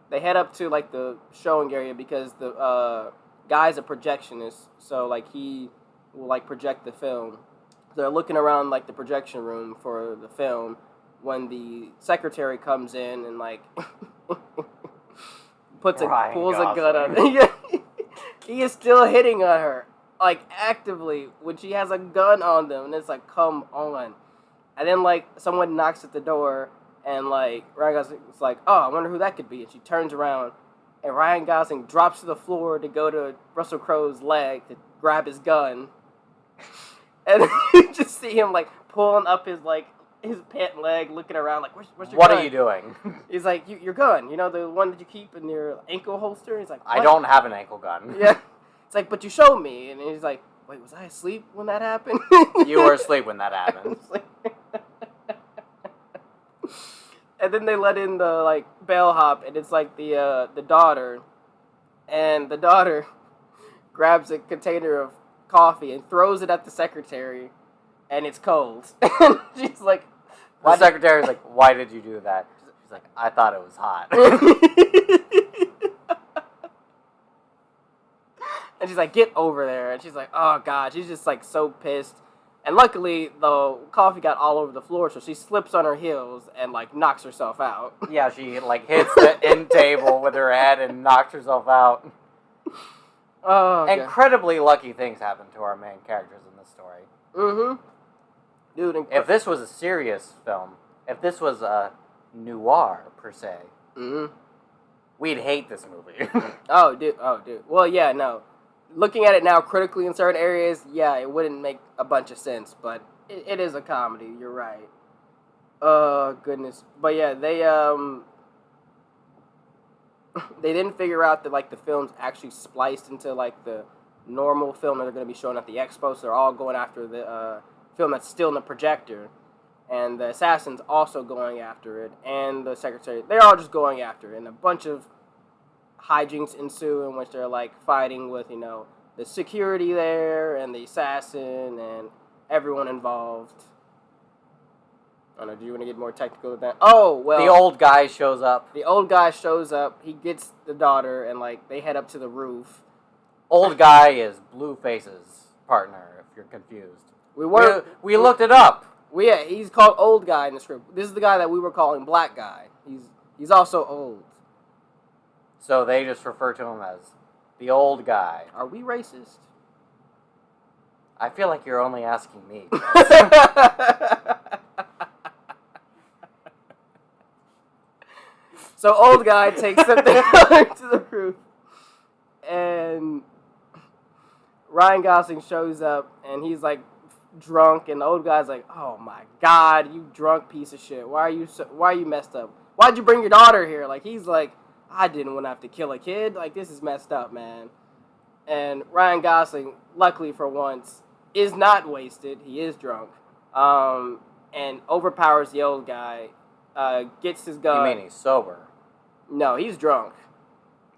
they head up to like the showing area because the guy's a projectionist, so like he will like project the film. They're looking around like the projection room for the film when the secretary comes in and like pulls a gun on her. Yeah, he is still hitting on her like actively when she has a gun on them, and it's like, come on. And then like someone knocks at the door, and like Ryan Gosling's like, oh, I wonder who that could be. And she turns around, and Ryan Gosling drops to the floor to go to Russell Crowe's leg to grab his gun. And you just see him like pulling up his pant leg, looking around like, where's your gun? What are you doing? He's like, your gun, you know, the one that you keep in your ankle holster? He's like, what? I don't have an ankle gun. Yeah. It's like, but you showed me. And he's like, wait, was I asleep when that happened? You were asleep when that happened. And then they let in the like bellhop, and it's like the daughter, and the daughter grabs a container of coffee and throws it at the secretary, and it's cold. And she's like, the secretary's like, why did you do that? She's like, I thought it was hot. And she's like, get over there. And she's like, oh god, she's just like so pissed. And luckily the coffee got all over the floor, so she slips on her heels and like knocks herself out. Yeah, she like hits the end table with her head and knocks herself out. Oh, incredibly lucky things happen to our main characters in this story. Dude, if this was a serious film, if this was a noir per se, we'd hate this movie. Oh, dude. Well, yeah, no. Looking at it now critically in certain areas, yeah, it wouldn't make a bunch of sense, but it is a comedy. You're right. Oh, goodness. But yeah, they didn't figure out that like the film's actually spliced into like the normal film that they're going to be showing at the expo, so they're all going after the film that's still in the projector, and the assassin's also going after it, and the secretary, they're all just going after it, and a bunch of hijinks ensue in which they're like fighting with, you know, the security there and the assassin and everyone involved. I don't know, do you want to get more technical with that? Oh, well, the old guy shows up. He gets the daughter, and like they head up to the roof. Old guy is Blueface's partner, if you're confused. We looked it up. Yeah, he's called Old Guy in the script. This is the guy that we were calling Black Guy. He's also old. So they just refer to him as the old guy. Are we racist? I feel like you're only asking me. So Old Guy takes them to the roof, and Ryan Gosling shows up, and he's like drunk, and the old guy's like, "Oh my god, you drunk piece of shit! Why are you messed up? Why'd you bring your daughter here?" Like he's like, "I didn't want to have to kill a kid. Like this is messed up, man." And Ryan Gosling, luckily for once, is not wasted. He is drunk, and overpowers the old guy. Gets his gun. You mean he's sober? No, he's drunk.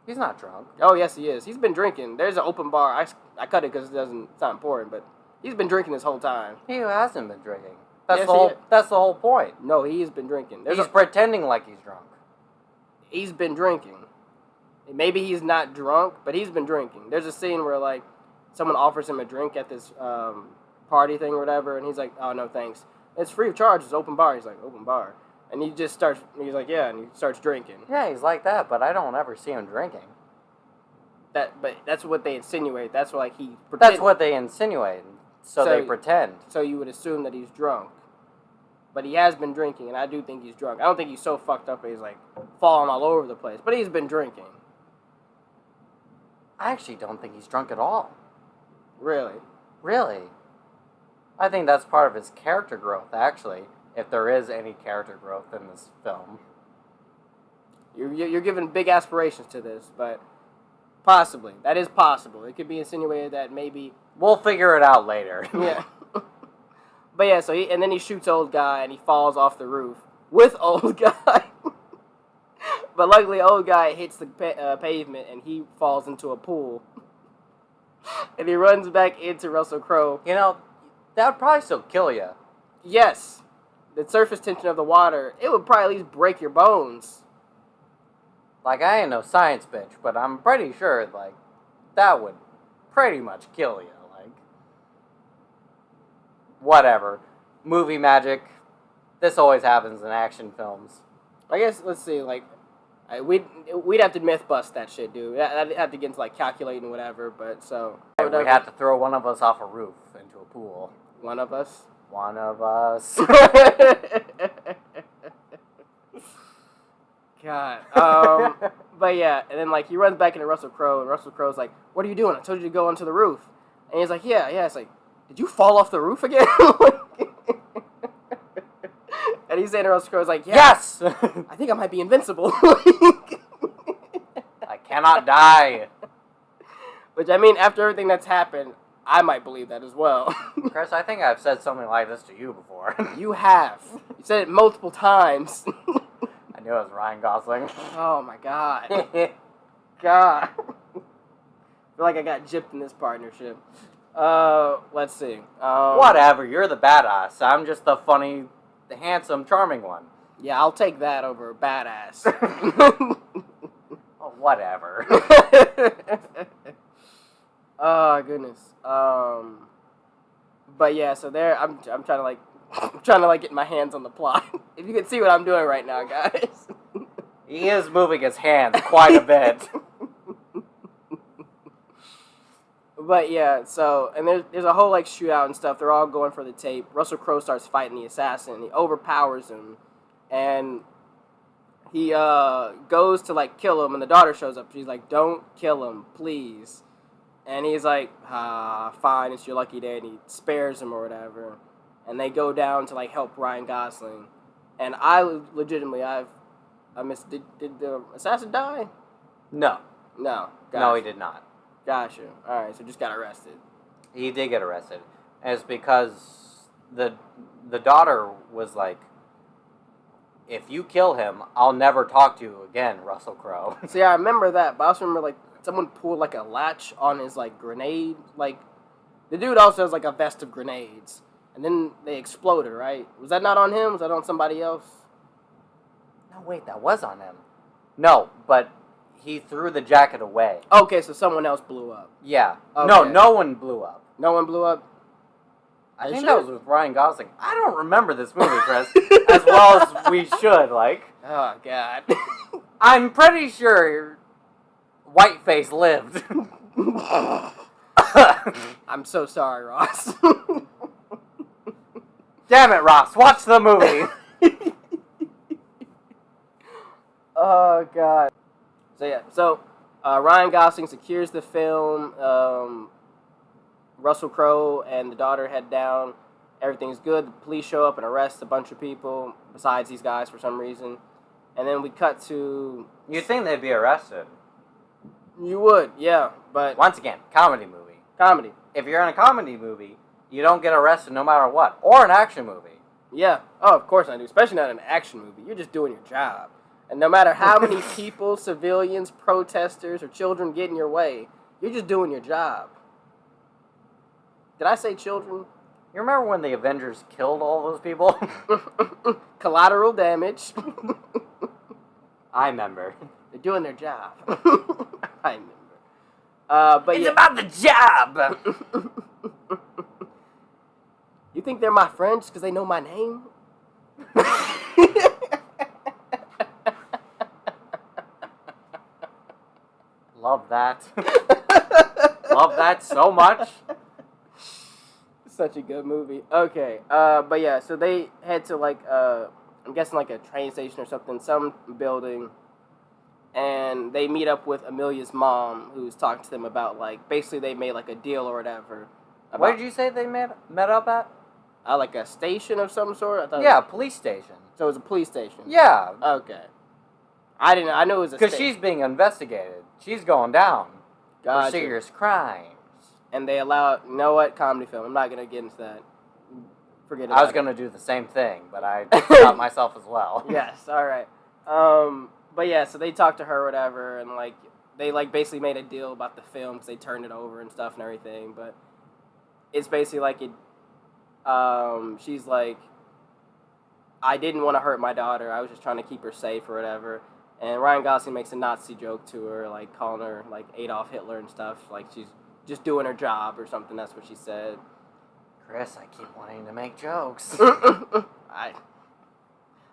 He's not drunk. Oh, yes, he is. He's been drinking. There's an open bar. I cut it because it's not important, but he's been drinking this whole time. He hasn't been drinking. That's the whole point. No, he's been drinking. He's pretending like he's drunk. he's been drinking. Maybe he's not drunk, but he's been drinking. There's a scene where, like, someone offers him a drink at this party thing or whatever, and he's like, oh, no, thanks. It's free of charge. It's open bar. He's like, open bar. And he just starts, he's like, yeah, and he starts drinking. Yeah, he's like that, but I don't ever see him drinking. But that's what they insinuate. That's what, like, he pretends. That's what they insinuate, so they pretend. So you would assume that he's drunk. But he has been drinking, and I do think he's drunk. I don't think he's so fucked up that he's, like, falling all over the place. But he's been drinking. I actually don't think he's drunk at all. Really? Really. I think that's part of his character growth, actually, if there is any character growth in this film. You're giving big aspirations to this, but possibly. That is possible. It could be insinuated that maybe... We'll figure it out later. Yeah. But yeah, so and then he shoots old guy, and he falls off the roof with old guy. But luckily, old guy hits the pavement, and he falls into a pool. And he runs back into Russell Crowe. You know, that would probably still kill you. Yes. The surface tension of the water, it would probably at least break your bones. Like, I ain't no science bitch, but I'm pretty sure, like, that would pretty much kill you. Like, whatever. Movie magic. This always happens in action films. I guess, let's see, like, we'd have to myth bust that shit, dude. I'd have to get into, like, calculating whatever, but so... We had to throw one of us off a roof into a pool. One of us? One of us. God. But yeah, and then, like, he runs back into Russell Crowe, and Russell Crowe's like, what are you doing? I told you to go onto the roof. And he's like, yeah. It's like, did you fall off the roof again? And he's saying to Russell Crowe's like, yeah, yes! I think I might be invincible. I cannot die. Which, I mean, after everything that's happened, I might believe that as well. Chris, I think I've said something like this to you before. You have. You said it multiple times. I knew it was Ryan Gosling. Oh, my God. God. I feel like I got gypped in this partnership. Let's see. Whatever, you're the badass. I'm just the funny, the handsome, charming one. Yeah, I'll take that over badass. Oh, whatever. Oh, goodness. But yeah, so there, I'm trying to get my hands on the plot. If you can see what I'm doing right now, guys. He is moving his hands quite a bit. But yeah, so, and there's a whole, like, shootout and stuff. They're all going for the tape. Russell Crowe starts fighting the assassin. He overpowers him. And he goes to, like, kill him, and the daughter shows up. She's like, don't kill him, please. And he's like, fine, it's your lucky day. And he spares him or whatever. And they go down to, like, help Ryan Gosling. And I legitimately, I missed, did the assassin die? No. No. Gotcha. No, he did not. Gotcha. Alright, so just got arrested. He did get arrested. And it's because the daughter was like, if you kill him, I'll never talk to you again, Russell Crowe. See, I remember that, but I also remember, like, someone pulled, like, a latch on his, like, grenade. Like, the dude also has, like, a vest of grenades. And then they exploded, right? Was that not on him? Was that on somebody else? No, wait, that was on him. No, but he threw the jacket away. Okay, so someone else blew up. Yeah. Okay. No one blew up. No one blew up? I think that was with Ryan Gosling. I don't remember this movie, Chris, as well as we should, like. Oh, God. I'm pretty sure Whiteface lived. I'm so sorry, Ross. Damn it, Ross. Watch the movie. Oh, God. So, yeah. So, Ryan Gosling secures the film. Russell Crowe and the daughter head down. Everything's good. The police show up and arrest a bunch of people besides these guys for some reason. And then we cut to... You'd think they'd be arrested. You would, yeah, but... Once again, comedy movie. Comedy. If you're in a comedy movie, you don't get arrested no matter what. Or an action movie. Yeah. Oh, of course I do. Especially not an action movie. You're just doing your job. And no matter how many people, civilians, protesters, or children get in your way, you're just doing your job. Did I say children? You remember when the Avengers killed all those people? Collateral damage. I remember. They're doing their job. I remember. But It's yeah. about the job! You think they're my friends because they know my name? Love that. Love that so much. Such a good movie. Okay, but yeah, so they head to like I'm guessing like a train station or something, some building, and they meet up with Amelia's mom, who's talking to them about like basically they made like a deal or whatever. Where did you say they met up at? Like a station of some sort. I thought Yeah, police station. So it was a police station. Yeah. Okay. I didn't. I knew it was a Because she's being investigated. She's going down for Gotcha. serious crimes. And they allow, you know what, comedy film. I'm not gonna get into that. Forget it. I was gonna do the same thing, but I stopped myself as well. Yes. All right. But yeah, so they talked to her, or whatever, and like they like basically made a deal about the film because they turned it over and stuff and everything. But it's basically like it. She's like, I didn't want to hurt my daughter. I was just trying to keep her safe or whatever. And Ryan Gosling makes a Nazi joke to her, like calling her like Adolf Hitler and stuff. Like she's just doing her job or something. That's what she said. Chris, I keep wanting to make jokes.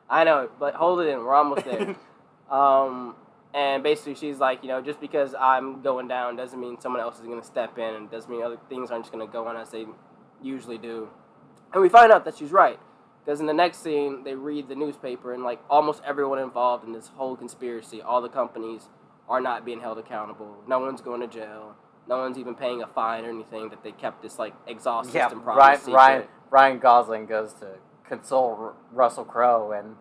I know, but hold it in. We're almost there. And basically she's like, you know, just because I'm going down doesn't mean someone else is going to step in, and doesn't mean other things aren't just going to go on as they usually do. And we find out that she's right. Because in the next scene, they read the newspaper, and like almost everyone involved in this whole conspiracy, all the companies are not being held accountable. No one's going to jail. No one's even paying a fine or anything. That they kept this like exhaust system probably secret. Ryan Gosling goes to console Russell Crowe, and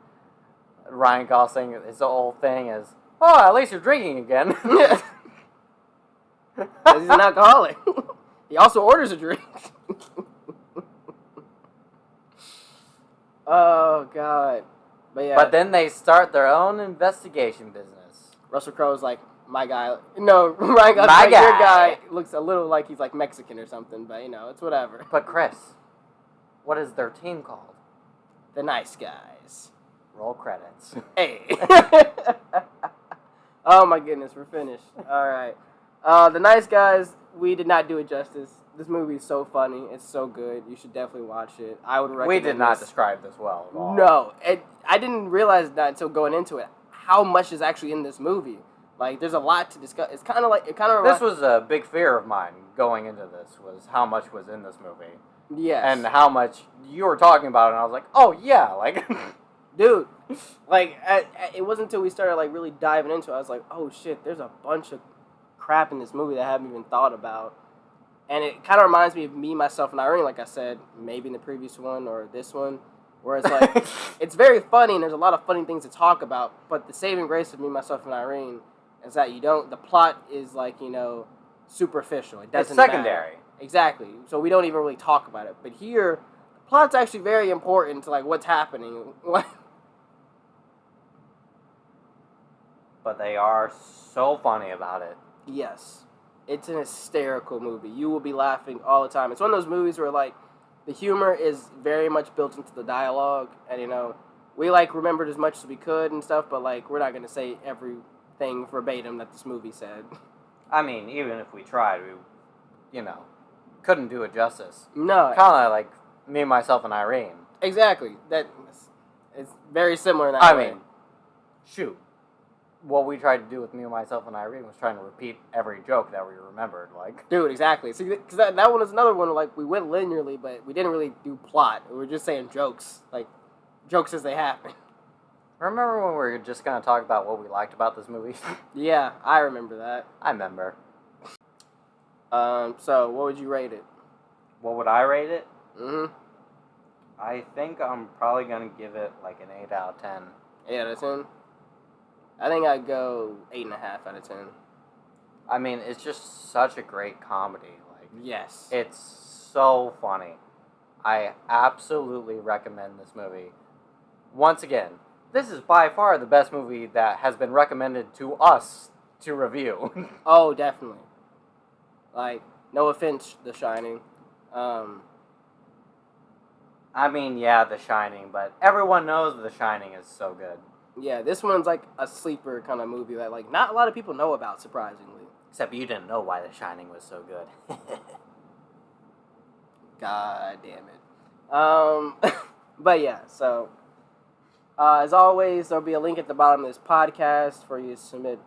Ryan Gosling, his whole thing is, oh, at least you're drinking again. Because he's an alcoholic. He also orders a drink. Oh, God. But yeah. But then they start their own investigation business. Russell Crowe's like, my guy. No, Ryan Gosling's My like, your guy. guy looks a little like he's like Mexican or something, but you know, it's whatever. But Chris, what is their team called? The Nice Guys. Roll credits. Hey. Oh my goodness, we're finished. All right. The Nice Guys, we did not do it justice. This movie is so funny. It's so good. You should definitely watch it. I would recommend. We did not this. describe this well at all. No, I didn't realize that until going into it. How much is actually in this movie? Like, there's a lot to discuss. It's kind of like This was a big fear of mine going into this, was how much was in this movie. Yes. And how much you were talking about it, and I was like, oh yeah, like, dude, like it wasn't until we started like really diving into it, I was like, oh shit, there's a bunch of crap in this movie that I haven't even thought about. And it kind of reminds me of Me, Myself, and Irene, like I said, maybe in the previous one or this one, where it's like, it's very funny and there's a lot of funny things to talk about, but the saving grace of Me, Myself, and Irene is that the plot is like, you know, superficial. It doesn't it's secondary. matter. Exactly. So we don't even really talk about it. But here, the plot's actually very important to like what's happening. But they are so funny about it. Yes. It's an hysterical movie. You will be laughing all the time. It's one of those movies where, like, the humor is very much built into the dialogue. And, you know, we, like, remembered as much as we could and stuff, but, like, we're not going to say everything verbatim that this movie said. I mean, even if we tried, we, you know, couldn't do it justice. No. Kind of like Me, Myself, and Irene. Exactly. It's very similar in that way. I mean, shoot. What we tried to do with Me, Myself, and Irene was trying to repeat every joke that we remembered, like. Dude, exactly. See, because that one was another one, like, we went linearly, but we didn't really do plot. We were just saying jokes, like, jokes as they happen. Remember when we were just going to talk about what we liked about this movie? Yeah, I remember that. I remember. So, what would you rate it? What would I rate it? Mm-hmm. I think I'm probably going to give it, like, an 8 out of 10. 8 out of 10? I think I'd go 8.5 out of 10. I mean, it's just such a great comedy. Like, yes. It's so funny. I absolutely recommend this movie. Once again, this is by far the best movie that has been recommended to us to review. Oh, definitely. Like, no offense, The Shining. I mean, yeah, The Shining, but everyone knows The Shining is so good. Yeah, this one's like a sleeper kind of movie that like not a lot of people know about, surprisingly. Except you didn't know why The Shining was so good. God damn it. But yeah, so as always, there'll be a link at the bottom of this podcast for you to submit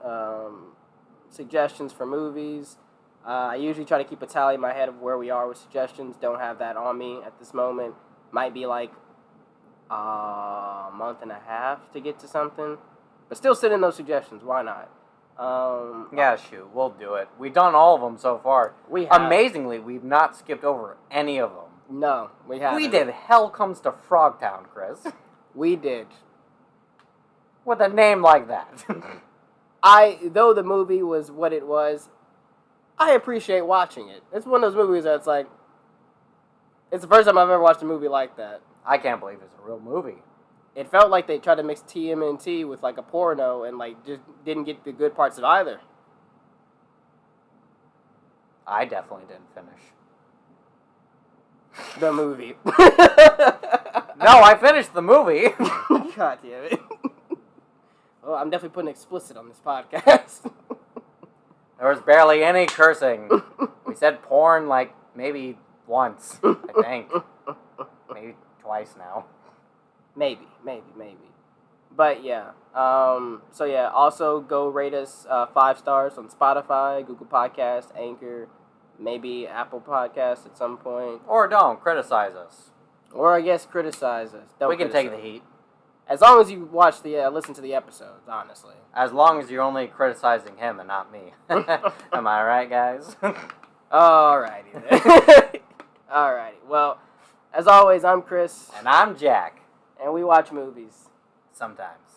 suggestions for movies. I usually try to keep a tally in my head of where we are with suggestions. Don't have that on me at this moment. Might be like a month and a half to get to something. But still send in those suggestions. Why not? Yeah, shoot, we'll do it. We've done all of them so far. We have. Amazingly, we've not skipped over any of them. No, we haven't. We did Hell Comes to Frogtown, Chris. We did. With a name like that. Though the movie was what it was, I appreciate watching it. It's one of those movies that's like, it's the first time I've ever watched a movie like that. I can't believe it's a real movie. It felt like they tried to mix TMNT with like a porno and like just didn't get the good parts of either. I definitely didn't finish. The movie. No, I finished the movie. God damn it. Well, I'm definitely putting explicit on this podcast. There was barely any cursing. We said porn like maybe once, I think. Maybe twice now. Maybe. But yeah. So yeah, also go rate us 5 stars on Spotify, Google Podcasts, Anchor, maybe Apple Podcasts at some point. Or don't criticize us. Or I guess criticize us. Don't We can criticize. take the heat. As long as you watch listen to the episodes, honestly. As long as you're only criticizing him and not me. Am I right, guys? Alrighty then. Alrighty. Well, as always, I'm Chris. And I'm Jack. And we watch movies. Sometimes.